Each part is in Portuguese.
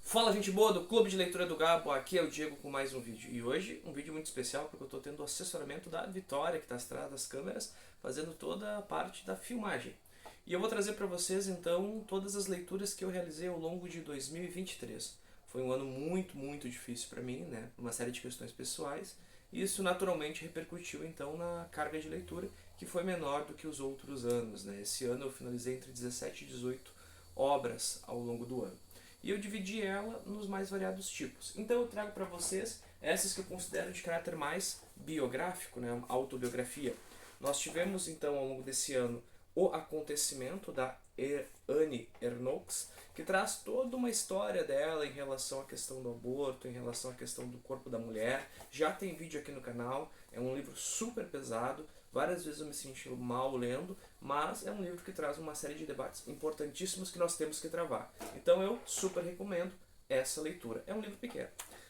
Fala, gente boa do Clube de Leitura do Gabo, aqui é o Diego com mais um vídeo. E hoje um vídeo muito especial porque eu estou tendo o assessoramento da Vitória, que está atrás das câmeras, fazendo toda a parte da filmagem. E eu vou trazer para vocês então todas as leituras que eu realizei ao longo de 2023. Foi um ano muito difícil para mim, né? Uma série de questões pessoais. E isso naturalmente repercutiu então na carga de leitura, que foi menor do que os outros anos, né? Esse ano eu finalizei entre 17 e 18 obras ao longo do ano. E eu dividi ela nos mais variados tipos. Então eu trago para vocês essas que eu considero de caráter mais biográfico, né, autobiografia. Nós tivemos então ao longo desse ano O Acontecimento, da Annie Ernaux, que traz toda uma história dela em relação à questão do aborto, em relação à questão do corpo da mulher. Já tem vídeo aqui no canal, é um livro super pesado, várias vezes eu me senti mal lendo, mas é um livro que traz uma série de debates importantíssimos que nós temos que travar. Então eu super recomendo essa leitura. É um livro pequeno.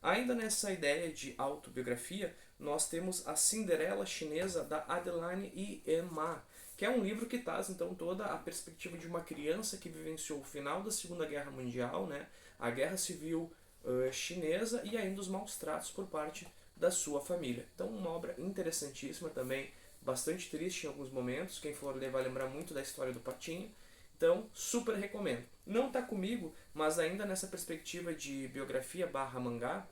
Ainda nessa ideia de autobiografia, nós temos A Cinderela Chinesa, da Adeline E. Ma, que é um livro que traz então toda a perspectiva de uma criança que vivenciou o final da Segunda Guerra Mundial, né, a Guerra Civil chinesa e ainda os maus tratos por parte da sua família. Então uma obra interessantíssima também, bastante triste em alguns momentos, quem for ler vai lembrar muito da história do Patinho. Então, super recomendo. Não está comigo, mas ainda nessa perspectiva de biografia barra mangá,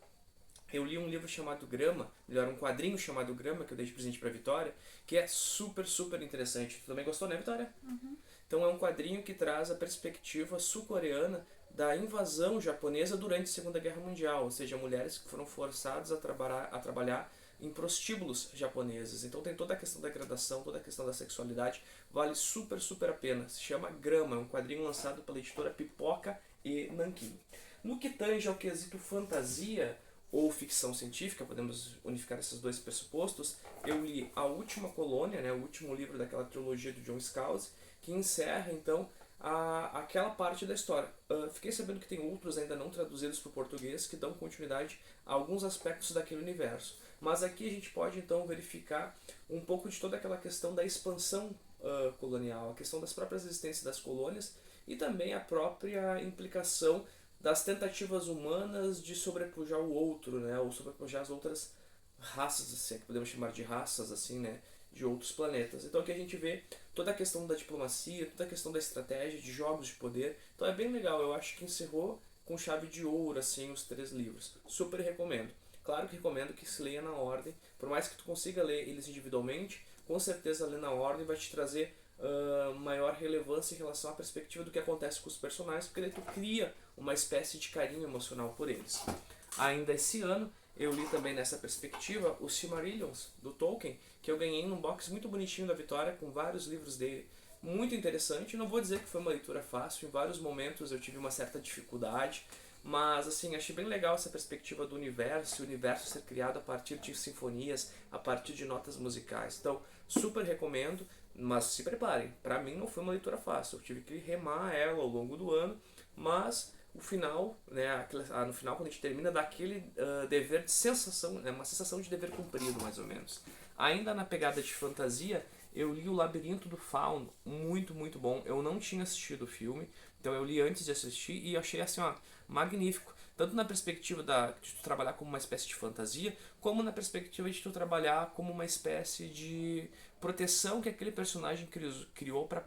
eu li um livro chamado Grama, melhor, um quadrinho chamado Grama, que eu dei de presente pra Vitória, que é super interessante. Tu também gostou, né, Vitória? Uhum. Então é um quadrinho que traz a perspectiva sul-coreana da invasão japonesa durante a Segunda Guerra Mundial, ou seja, mulheres que foram forçadas a trabalhar em prostíbulos japoneses. Então tem toda a questão da gradação, toda a questão da sexualidade, vale super a pena. Se chama Grama, é um quadrinho lançado pela editora Pipoca e Nanquim. No que tange ao quesito fantasia ou ficção científica, podemos unificar esses dois pressupostos, eu li A Última Colônia, né, o último livro daquela trilogia do John Scalzi, que encerra então aquela parte da história. Fiquei sabendo que tem outros ainda não traduzidos para o português que dão continuidade a alguns aspectos daquele universo. Mas aqui a gente pode então verificar um pouco de toda aquela questão da expansão colonial, a questão das próprias existências das colônias e também a própria implicação das tentativas humanas de sobrepujar o outro, né, ou sobrepujar as outras raças, assim, que podemos chamar de raças, assim, né, de outros planetas. Então aqui a gente vê toda a questão da diplomacia, toda a questão da estratégia, de jogos de poder. Então é bem legal, eu acho que encerrou com chave de ouro, assim, os 3 livros. Super recomendo. Claro que recomendo que se leia na ordem, por mais que tu consiga ler eles individualmente, com certeza ler na ordem vai te trazer maior relevância em relação à perspectiva do que acontece com os personagens, porque daí tu cria uma espécie de carinho emocional por eles. Ainda esse ano eu li também nessa perspectiva os Silmarillions do Tolkien, que eu ganhei num box muito bonitinho da Vitória com vários livros dele. Muito interessante, não vou dizer que foi uma leitura fácil, em vários momentos eu tive uma certa dificuldade, mas assim, achei bem legal essa perspectiva do universo, o universo ser criado a partir de sinfonias, a partir de notas musicais. Então, super recomendo, mas se preparem, para mim não foi uma leitura fácil, eu tive que remar ela ao longo do ano, mas o final, né, no final quando a gente termina, dá aquele dever de sensação, né, uma sensação de dever cumprido mais ou menos. Ainda na pegada de fantasia, eu li O Labirinto do Fauno, muito bom. Eu não tinha assistido o filme, então eu li antes de assistir e achei assim, ó, magnífico. Tanto na perspectiva de tu trabalhar como uma espécie de fantasia, como na perspectiva de tu trabalhar como uma espécie de proteção que aquele personagem criou para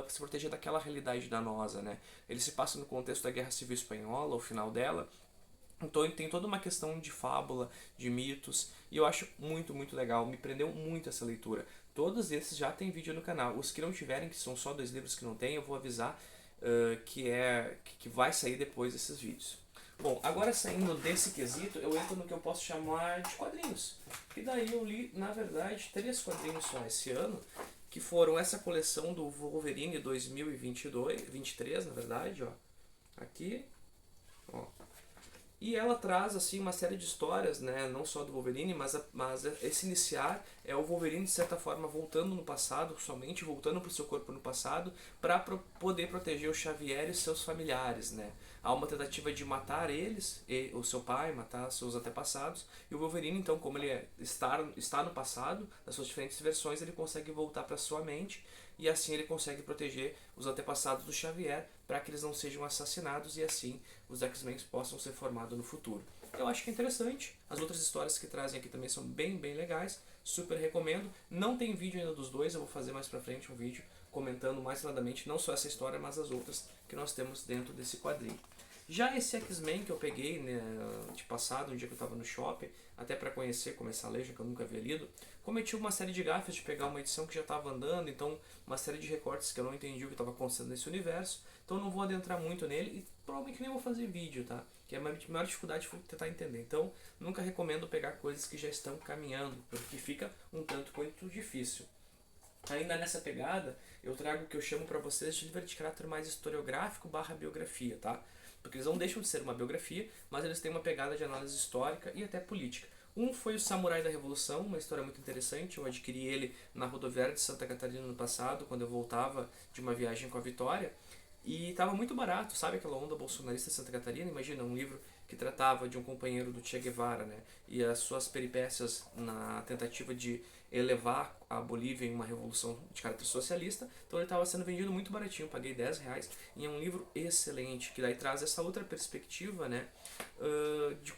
se proteger daquela realidade danosa, né? Ele se passa no contexto da Guerra Civil Espanhola, o final dela, então tem toda uma questão de fábula, de mitos, e eu acho muito legal, me prendeu muito essa leitura. Todos esses já tem vídeo no canal. Os que não tiverem, que são só 2 livros que não tem, eu vou avisar que vai sair depois desses vídeos. Bom, agora saindo desse quesito, eu entro no que eu posso chamar de quadrinhos. E daí eu li, na verdade, 3 quadrinhos só esse ano, que foram essa coleção do Wolverine 2022, 23, na verdade, ó. Aqui, ó. E ela traz assim uma série de histórias, né, não só do Wolverine, mas esse iniciar é o Wolverine de certa forma voltando no passado, somente voltando para o seu corpo no passado, para poder proteger o Xavier e seus familiares, né. Há uma tentativa de matar eles, o seu pai, matar seus antepassados, e o Wolverine então, como ele está no passado, nas suas diferentes versões, ele consegue voltar para sua mente e assim ele consegue proteger os antepassados do Xavier para que eles não sejam assassinados e assim os X-Men possam ser formados no futuro. Eu acho que é interessante. As outras histórias que trazem aqui também são bem legais. Super recomendo. Não tem vídeo ainda dos dois, eu vou fazer mais pra frente um vídeo comentando mais detalhadamente não só essa história, mas as outras que nós temos dentro desse quadrinho. Já esse X-Men que eu peguei, né, de passado, um dia que eu estava no shopping, até para conhecer, começar a ler, já que eu nunca havia lido, cometi uma série de gafes de pegar uma edição que já estava andando, então uma série de recortes que eu não entendi o que estava acontecendo nesse universo, então eu não vou adentrar muito nele e provavelmente nem vou fazer vídeo, tá? Que a maior dificuldade foi tentar entender. Então, nunca recomendo pegar coisas que já estão caminhando, porque fica um tanto quanto difícil. Ainda nessa pegada, eu trago o que eu chamo para vocês de livro de caráter mais historiográfico barra biografia, tá? Porque eles não deixam de ser uma biografia, mas eles têm uma pegada de análise histórica e até política. Um foi o Samurai da Revolução, uma história muito interessante. Eu adquiri ele na rodoviária de Santa Catarina no passado, quando eu voltava de uma viagem com a Vitória. E estava muito barato, sabe aquela onda bolsonarista de Santa Catarina? Imagina, um livro que tratava de um companheiro do Che Guevara, né? E as suas peripécias na tentativa de elevar a Bolívia em uma revolução de caráter socialista. Então ele estava sendo vendido muito baratinho, paguei R$ 10 e é um livro excelente, que daí traz essa outra perspectiva, né?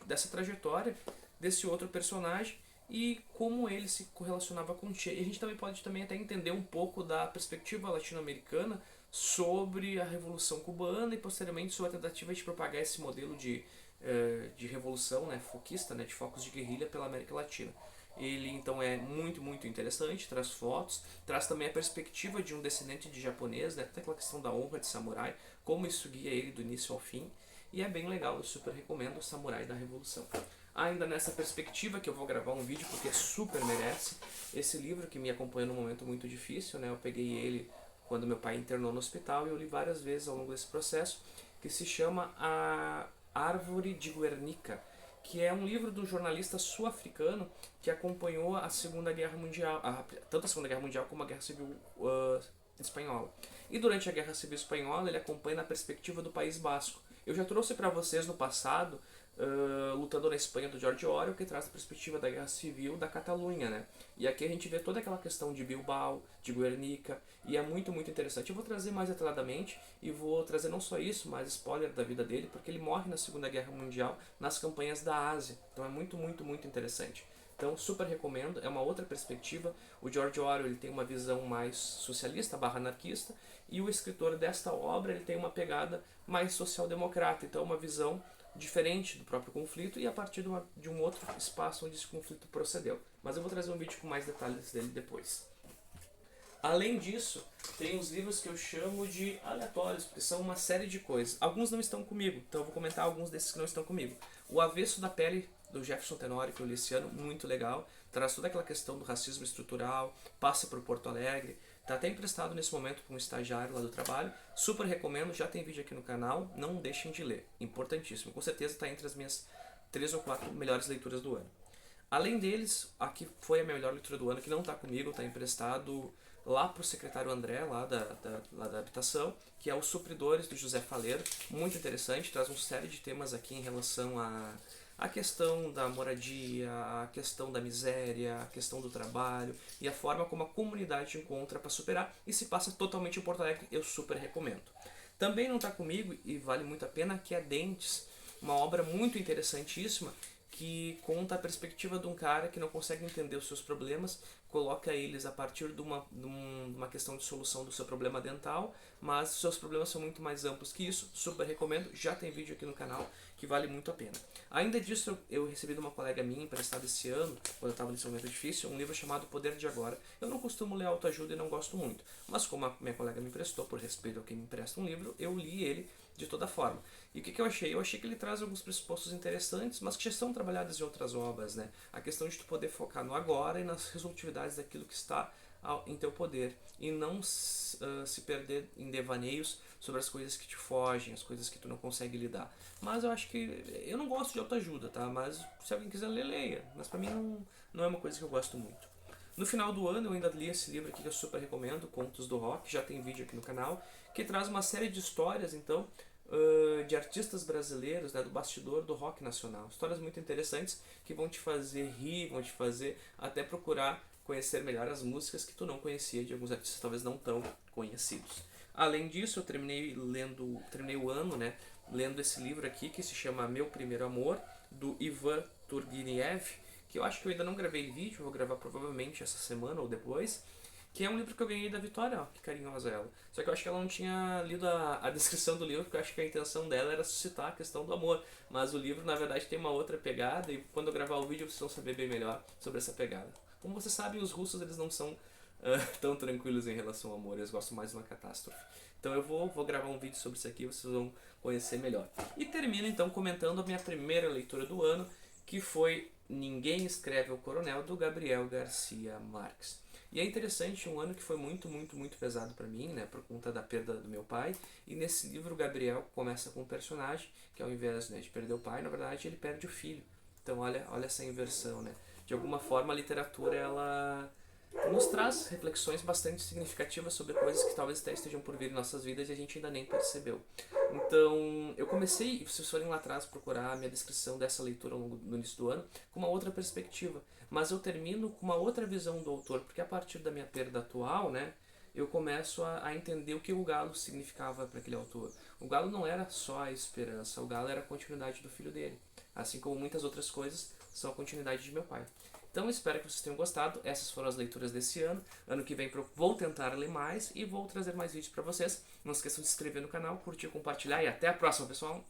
Dessa trajetória desse outro personagem e como ele se correlacionava com o Che. E a gente também pode até entender um pouco da perspectiva latino-americana sobre a Revolução Cubana e posteriormente sobre a tentativa de propagar esse modelo de revolução, né, foquista, né, de focos de guerrilha pela América Latina. Ele então é muito interessante, traz fotos, traz também a perspectiva de um descendente de japonês, né, toda aquela questão da honra de samurai, como isso guia ele do início ao fim, e é bem legal, eu super recomendo o Samurai da Revolução. Ainda nessa perspectiva que eu vou gravar um vídeo porque super merece, esse livro que me acompanha num momento muito difícil, né, eu peguei ele quando meu pai internou no hospital e eu li várias vezes ao longo desse processo, que se chama A Árvore de Guernica, que é um livro do jornalista sul-africano que acompanhou a Segunda Guerra Mundial, tanto a Segunda Guerra Mundial como a Guerra Civil Espanhola. E durante a Guerra Civil Espanhola ele acompanha na perspectiva do País Basco. Eu já trouxe para vocês no passado Lutando na Espanha, do George Orwell, que traz a perspectiva da Guerra Civil da Catalunha, né? E aqui a gente vê toda aquela questão de Bilbao, de Guernica, e é muito interessante. Eu vou trazer mais detalhadamente e vou trazer não só isso, mas spoiler da vida dele, porque ele morre na Segunda Guerra Mundial nas campanhas da Ásia. Então é muito interessante. Então super recomendo, é uma outra perspectiva. O George Orwell ele tem uma visão mais socialista barra anarquista, e o escritor desta obra ele tem uma pegada mais social-democrata, então é uma visão diferente do próprio conflito e a partir de um outro espaço onde esse conflito procedeu. Mas eu vou trazer um vídeo com mais detalhes dele depois. Além disso, tem os livros que eu chamo de aleatórios, porque são uma série de coisas. Alguns não estão comigo, então eu vou comentar alguns desses que não estão comigo. O Avesso da Pele, do Jefferson Tenório, que eu li esse ano, muito legal. Traz toda aquela questão do racismo estrutural, passa por Porto Alegre. Está até emprestado nesse momento para um estagiário lá do trabalho. Super recomendo, já tem vídeo aqui no canal, não deixem de ler. Importantíssimo, com certeza está entre as minhas 3 ou 4 melhores leituras do ano. Além deles, aqui foi a minha melhor leitura do ano, que não está comigo, está emprestado lá para o secretário André, lá da habitação, que é Os Supridores, do José Faleiro. Muito interessante, traz uma série de temas aqui em relação a questão da moradia, a questão da miséria, a questão do trabalho e a forma como a comunidade encontra para superar, e se passa totalmente em Porto Alegre, eu super recomendo. Também não está comigo e vale muito a pena, que é Dentes, uma obra muito interessantíssima que conta a perspectiva de um cara que não consegue entender os seus problemas, coloca eles a partir de uma questão de solução do seu problema dental, mas seus problemas são muito mais amplos que isso, super recomendo, já tem vídeo aqui no canal que vale muito a pena. Ainda disso, eu recebi de uma colega minha, emprestado esse ano, quando eu estava nesse momento difícil, um livro chamado Poder de Agora. Eu não costumo ler autoajuda e não gosto muito, mas como a minha colega me emprestou, por respeito a quem me empresta um livro, eu li ele de toda forma. E o que eu achei? Eu achei que ele traz alguns pressupostos interessantes, mas que já são trabalhados em outras obras, né? A questão de tu poder focar no agora e nas resolutividades daquilo que está em teu poder, e não se perder em devaneios sobre as coisas que te fogem, as coisas que tu não consegue lidar. Mas eu acho que eu não gosto de autoajuda, tá? Mas se alguém quiser ler, leia. Mas pra mim não é uma coisa que eu gosto muito. No final do ano eu ainda li esse livro aqui que eu super recomendo, Contos do Rock, já tem vídeo aqui no canal, que traz uma série de histórias, então, de artistas brasileiros, né, do bastidor do rock nacional. Histórias muito interessantes que vão te fazer rir, vão te fazer até procurar conhecer melhor as músicas que tu não conhecia de alguns artistas talvez não tão conhecidos. Além disso, eu terminei o ano, né, lendo esse livro aqui que se chama Meu Primeiro Amor, do Ivan Turgenev, que eu acho que eu ainda não gravei vídeo, vou gravar provavelmente essa semana ou depois, que é um livro que eu ganhei da Vitória, ó, que carinhosa ela. Só que eu acho que ela não tinha lido a descrição do livro, porque eu acho que a intenção dela era suscitar a questão do amor. Mas o livro, na verdade, tem uma outra pegada, e quando eu gravar o vídeo vocês vão saber bem melhor sobre essa pegada. Como vocês sabem, os russos eles não são tão tranquilos em relação ao amor, eles gostam mais de uma catástrofe. Então eu vou gravar um vídeo sobre isso aqui, vocês vão conhecer melhor. E termino então comentando a minha primeira leitura do ano, que foi Ninguém Escreve o Coronel, do Gabriel Garcia Marques. E é interessante, um ano que foi muito, muito, muito pesado para mim, né, por conta da perda do meu pai. E nesse livro o Gabriel começa com um personagem que, ao invés, né, de perder o pai, na verdade ele perde o filho. Então olha essa inversão, né? De alguma forma a literatura ela nos traz reflexões bastante significativas sobre coisas que talvez até estejam por vir em nossas vidas e a gente ainda nem percebeu. Então, eu comecei, se vocês forem lá atrás procurar a minha descrição dessa leitura no início do ano, com uma outra perspectiva. Mas eu termino com uma outra visão do autor, porque a partir da minha perda atual, né, eu começo a entender o que o galo significava para aquele autor. O galo não era só a esperança, o galo era a continuidade do filho dele. Assim como muitas outras coisas são a continuidade de meu pai. Então espero que vocês tenham gostado. Essas foram as leituras desse ano. Ano que vem vou tentar ler mais e vou trazer mais vídeos para vocês. Não esqueçam de se inscrever no canal, curtir, compartilhar e até a próxima, pessoal!